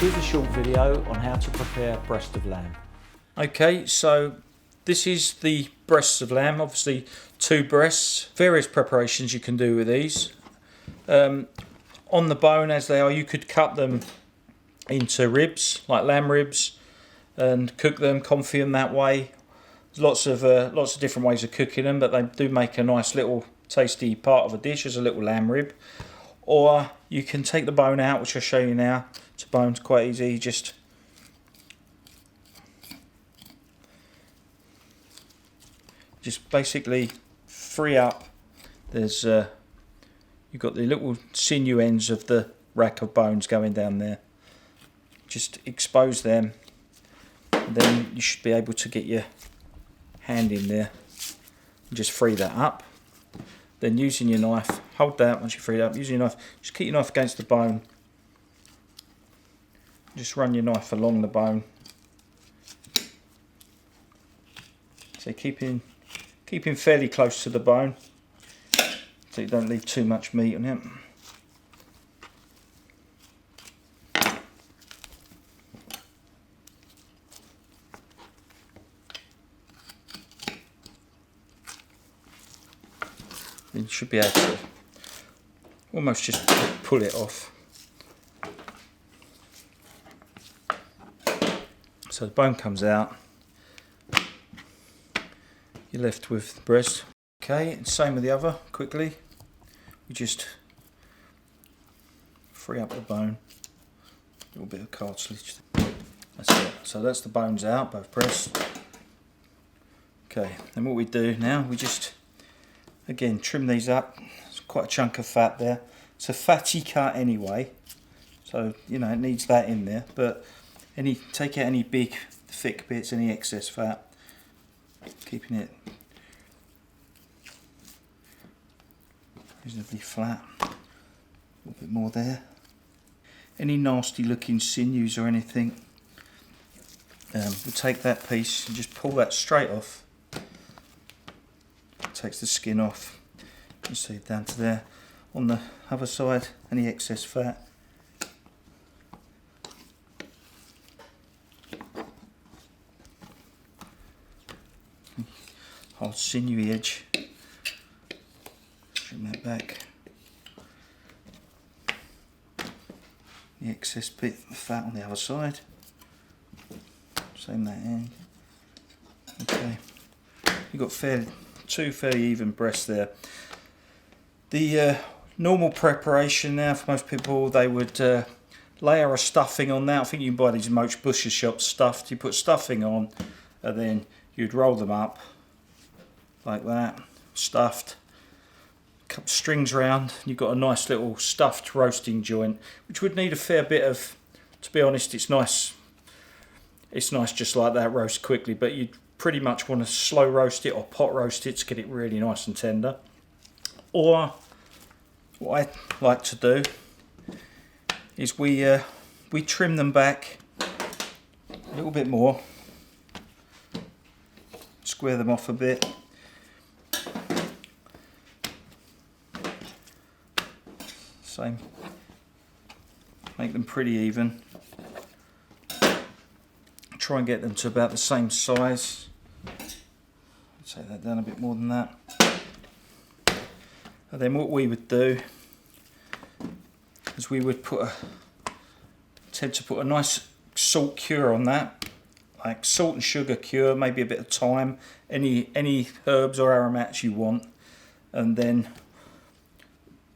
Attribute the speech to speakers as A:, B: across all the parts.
A: Here's a short video on how to prepare breast of lamb.
B: Okay, so this is the breasts of lamb, obviously 2 breasts, various preparations you can do with these. On the bone as they are, you could cut them into ribs, like lamb ribs, and cook them, confit them that way. There's lots of different ways of cooking them, but they do make a nice little tasty part of a dish as a little lamb rib. Or you can take the bone out, which I'll show you now. It's bone's quite easy, just basically free up. There's you've got the little sinew ends of the rack of bones going down there. Just expose them, and then you should be able to get your hand in there and just free that up. Then using your knife, hold that once you free it up, using your knife, just keep your knife against the bone. Just run your knife along the bone. So keeping fairly close to the bone, so you don't leave too much meat on it. You should be able to almost just pull it off. So the bone comes out. You're left with the breast. Okay, and same with the other. Quickly, you just free up the bone. A little bit of cartilage. That's it. So that's the bones out, both breasts. Okay, then what we do now, we just again trim these up. There's quite a chunk of fat there. It's a fatty cut anyway, so you know it needs that in there. But take out any big thick bits, any excess fat. Keeping it reasonably flat. A little bit more there. Any nasty looking sinews or anything, we'll take that piece and just pull that straight off. Takes the skin off. You see down to there. On the other side, any excess fat. Whole sinewy edge. Trim that back. The excess bit of fat on the other side. Same that end. Okay. You've got two fairly even breasts there. The normal preparation now for most people, they would layer a stuffing on that. I think you can buy these in most butcher shops stuffed. You put stuffing on, and then you'd roll them up like that, stuffed, couple strings round. You've got a nice little stuffed roasting joint, which would need a fair bit of, to be honest, it's nice just like that, roast quickly, but you'd pretty much want to slow roast it or pot roast it to get it really nice and tender. Or what I like to do is we trim them back a little bit more, square them off a bit. Same, make them pretty even. Try and get them to about the same size. Take that down a bit more than that. And then what we would do is we would tend to put a nice salt cure on that, like salt and sugar cure, maybe a bit of thyme, any herbs or aromatics you want, and then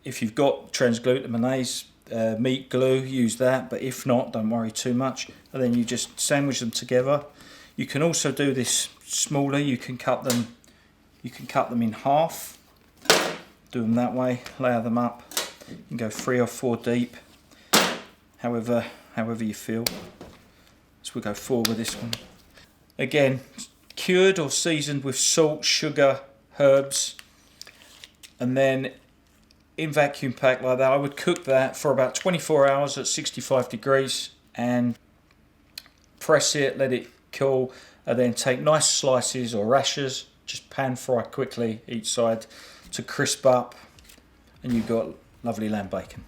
B: if you've got transglutaminase meat glue, use that, but if not, don't worry too much. And then you just sandwich them together. You can also do this smaller. You can cut them in half. Do them that way. Layer them up. You can go 3 or 4 deep. However you feel. So we'll go 4 with this one. Again, cured or seasoned with salt, sugar, herbs, and then in vacuum pack like that. I would cook that for about 24 hours at 65 degrees and press it, let it cool, and then take nice slices or rashers, just pan fry quickly each side to crisp up, and you've got lovely lamb bacon.